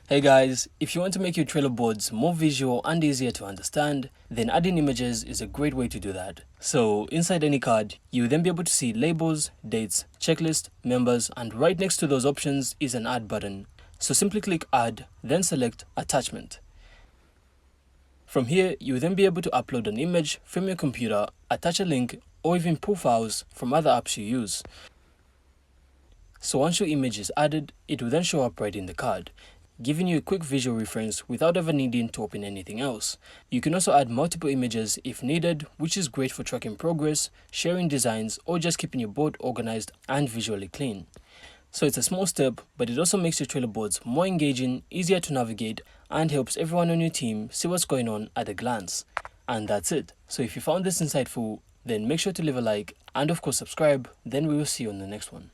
Hey guys, if you want to make your Trello boards more visual and easier to understand, then adding images is a great way to do that. So inside any card, you'll then be able to see labels, dates, checklist, members, and right next to those options is an add button. So simply click add, then select attachment. From here, you'll then be able to upload an image from your computer, attach a link, or even pull files from other apps you use. So once your image is added, it will then show up right in the card, giving you a quick visual reference without ever needing to open anything else. You can also add multiple images if needed, which is great for tracking progress, sharing designs, or just keeping your board organized and visually clean. So it's a small step, but it also makes your Trello boards more engaging, easier to navigate, and helps everyone on your team see what's going on at a glance. And that's it. So if you found this insightful, then make sure to leave a like and of course subscribe, then we will see you on the next one.